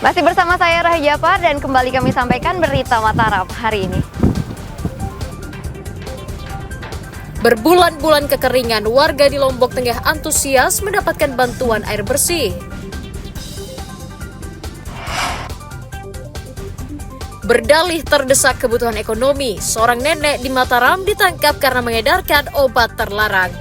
Masih bersama saya Rahel Jafar dan kembali kami sampaikan berita Mataram hari ini. Berbulan-bulan kekeringan, warga di Lombok Tengah antusias mendapatkan bantuan air bersih. Berdalih terdesak kebutuhan ekonomi, seorang nenek di Mataram ditangkap karena mengedarkan obat terlarang.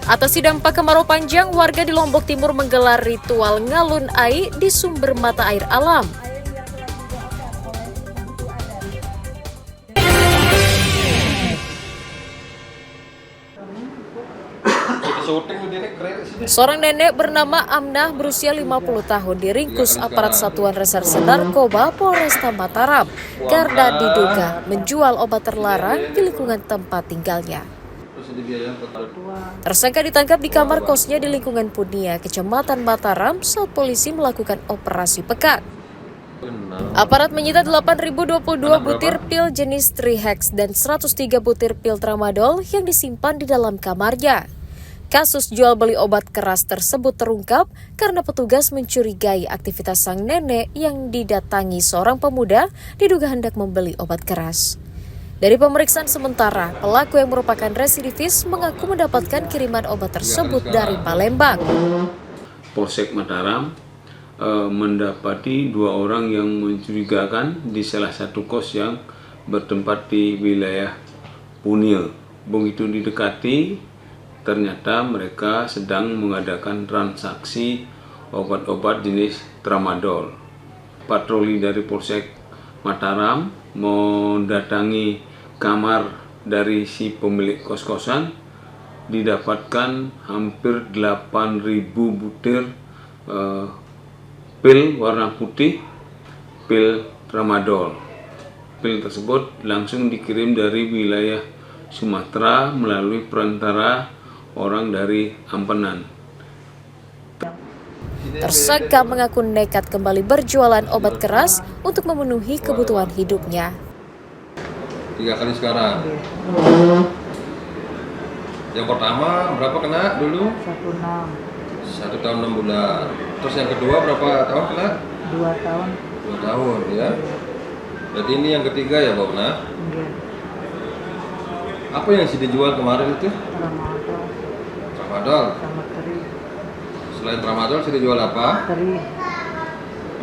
Atasi dampak kemarau panjang, warga di Lombok Timur menggelar ritual ngalun ai di sumber mata air alam. Seorang nenek bernama Amnah berusia 50 tahun diringkus aparat Satuan Reserse Narkoba Polresta Mataram karena diduga menjual obat terlarang di lingkungan tempat tinggalnya. Tersangka ditangkap di kamar kosnya di lingkungan Punia, Kecamatan Mataram saat polisi melakukan operasi pekat. Aparat menyita 8.022 butir pil jenis Trihex dan 103 butir pil Tramadol yang disimpan di dalam kamarnya. Kasus jual beli obat keras tersebut terungkap karena petugas mencurigai aktivitas sang nenek yang didatangi seorang pemuda diduga hendak membeli obat keras. Dari pemeriksaan sementara, pelaku yang merupakan residivis mengaku mendapatkan kiriman obat tersebut dari Palembang. Polsek Mataram mendapati dua orang yang mencurigakan di salah satu kos yang bertempat di wilayah Punil. Begitu didekati, ternyata mereka sedang mengadakan transaksi obat-obat jenis Tramadol. Patroli dari Polsek Mataram mendatangi kamar dari si pemilik kos-kosan, didapatkan hampir 8.000 butir pil warna putih, pil Tramadol. Pil tersebut langsung dikirim dari wilayah Sumatera melalui perantara orang dari Ampenan. Tersangka mengaku nekat kembali berjualan obat keras untuk memenuhi kebutuhan hidupnya. 3 kali sekarang. Yang pertama berapa kena dulu? 1 tahun 6 bulan. Terus yang kedua berapa tahun kena? 2 tahun. 2 tahun ya. Berarti ini yang ketiga ya, Mbak Una? Iya. Apa yang sih dijual kemarin itu? Tramadol Tramadol. sama teri. Selain Tramadol sih dijual apa?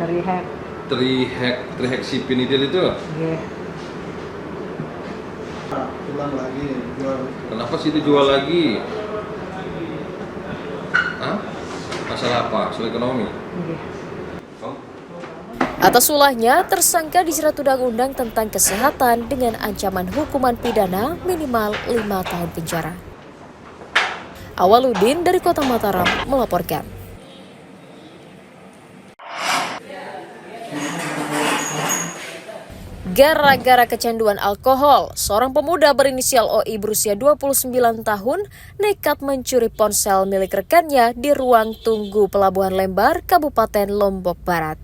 Terihek. Trihexyphenidyl itu. Iya. Pulang lagi jual. Kenapa sih dijual lagi? Hah? Masalah apa? Masalah ekonomi? Iya. Atas ulahnya, tersangka dijerat Undang-Undang tentang Kesehatan dengan ancaman hukuman pidana minimal 5 tahun penjara. Awaludin dari Kota Mataram melaporkan. Gara-gara kecanduan alkohol, seorang pemuda berinisial OI berusia 29 tahun nekat mencuri ponsel milik rekannya di ruang tunggu Pelabuhan Lembar, Kabupaten Lombok Barat.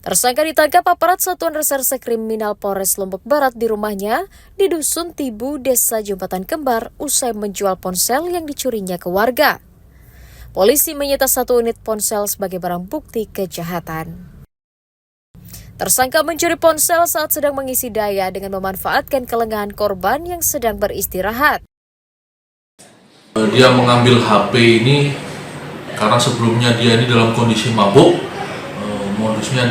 Tersangka ditangkap aparat Satuan Reserse Kriminal Polres Lombok Barat di rumahnya di Dusun Tibu, Desa Jembatan Kembar, usai menjual ponsel yang dicurinya ke warga. Polisi menyita 1 unit ponsel sebagai barang bukti kejahatan. Tersangka mencuri ponsel saat sedang mengisi daya dengan memanfaatkan kelengahan korban yang sedang beristirahat. Dia mengambil HP ini karena sebelumnya dia ini dalam kondisi mabuk. Motifnya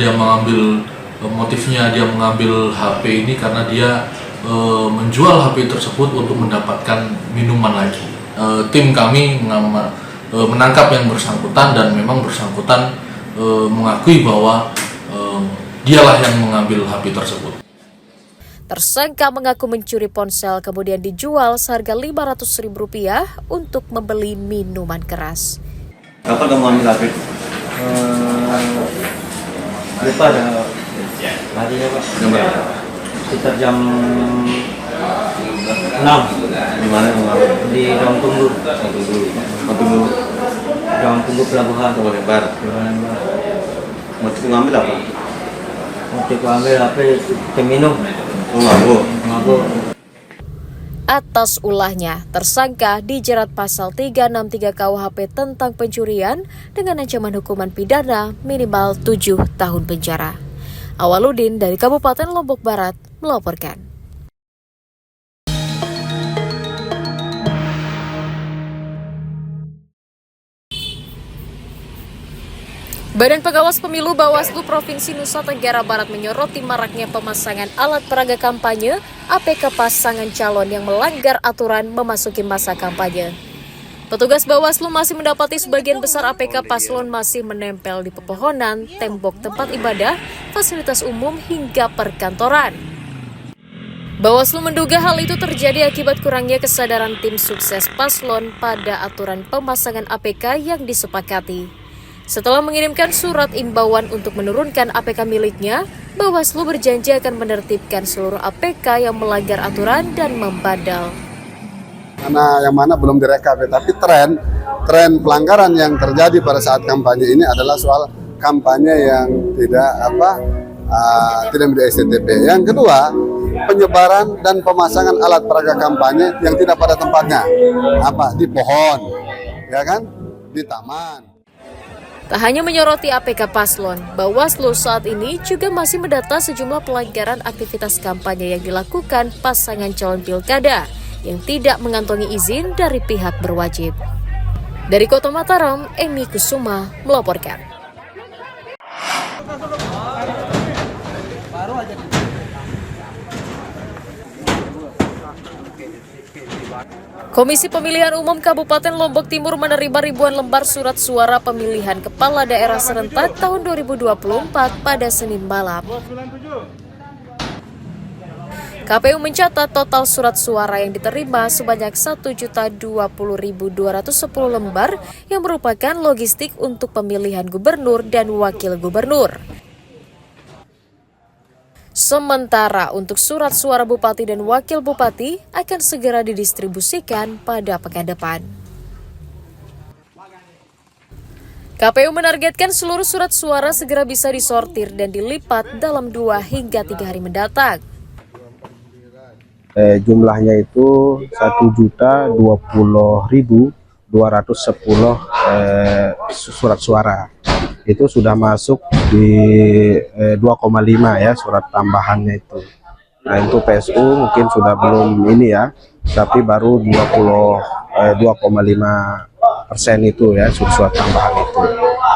dia mengambil HP ini karena dia menjual HP tersebut untuk mendapatkan minuman lagi. Tim kami menangkap yang bersangkutan dan memang bersangkutan mengakui bahwa dialah yang mengambil HP tersebut. Tersangka mengaku mencuri ponsel kemudian dijual seharga Rp500.000 untuk membeli minuman keras. Kapan kamu ambil HP? Lupa ada harinya Pak. Jam berapa? Sekitar jam 6. Di mana mengambil? Di ruang tunggu. Ruang tunggu pelabuhan. Pelabuhan Lembar. Motif mengambil apa? Motif mengambil HP peminum. Oh, mabuk. Atas ulahnya, tersangka dijerat pasal 363 KUHP tentang pencurian dengan ancaman hukuman pidana minimal 7 tahun penjara. Awaludin dari Kabupaten Lombok Barat melaporkan. Badan Pengawas Pemilu Bawaslu Provinsi Nusa Tenggara Barat menyoroti maraknya pemasangan alat peraga kampanye APK pasangan calon yang melanggar aturan memasuki masa kampanye. Petugas Bawaslu masih mendapati sebagian besar APK paslon masih menempel di pepohonan, tembok tempat ibadah, fasilitas umum hingga perkantoran. Bawaslu menduga hal itu terjadi akibat kurangnya kesadaran tim sukses paslon pada aturan pemasangan APK yang disepakati. Setelah mengirimkan surat imbauan untuk menurunkan APK miliknya, Bawaslu berjanji akan menertibkan seluruh APK yang melanggar aturan dan membadal. Yang mana belum direkap, tapi tren pelanggaran yang terjadi pada saat kampanye ini adalah soal kampanye yang tidak menjadi STTP. Yang kedua, penyebaran dan pemasangan alat peraga kampanye yang tidak pada tempatnya, di pohon, ya kan, di taman. Tak hanya menyoroti APK paslon, Bawaslu saat ini juga masih mendata sejumlah pelanggaran aktivitas kampanye yang dilakukan pasangan calon pilkada yang tidak mengantongi izin dari pihak berwajib. Dari Kota Mataram, Emi Kusuma melaporkan. Komisi Pemilihan Umum Kabupaten Lombok Timur menerima ribuan lembar surat suara pemilihan kepala daerah serentak tahun 2024 pada Senin malam. KPU mencatat total surat suara yang diterima sebanyak 1.020.210 lembar yang merupakan logistik untuk pemilihan gubernur dan wakil gubernur. Sementara untuk surat suara bupati dan wakil bupati akan segera didistribusikan pada pekan depan. KPU menargetkan seluruh surat suara segera bisa disortir dan dilipat dalam 2 hingga 3 hari mendatang. Jumlahnya itu 1.020.210 surat suara. Itu sudah masuk di 2,5 ya surat tambahannya itu. Nah itu PSU mungkin sudah belum ini ya, tapi baru 2,5% itu ya surat tambahan itu.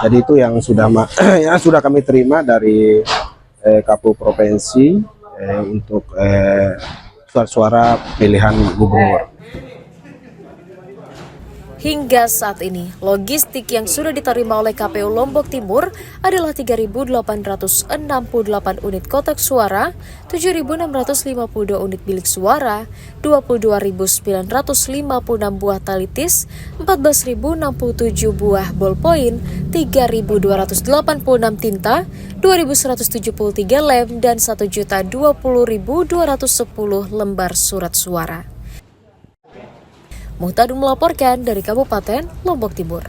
Jadi itu yang sudah kami terima dari KPU Provinsi untuk suara pilihan gubernur. Hingga saat ini, logistik yang sudah diterima oleh KPU Lombok Timur adalah 3.868 unit kotak suara, 7.652 unit bilik suara, 22.956 buah talitis, 14.067 buah ballpoint, 3.286 tinta, 2.173 lem, dan 1.020.210 lembar surat suara. Muhtadum melaporkan dari Kabupaten Lombok Timur.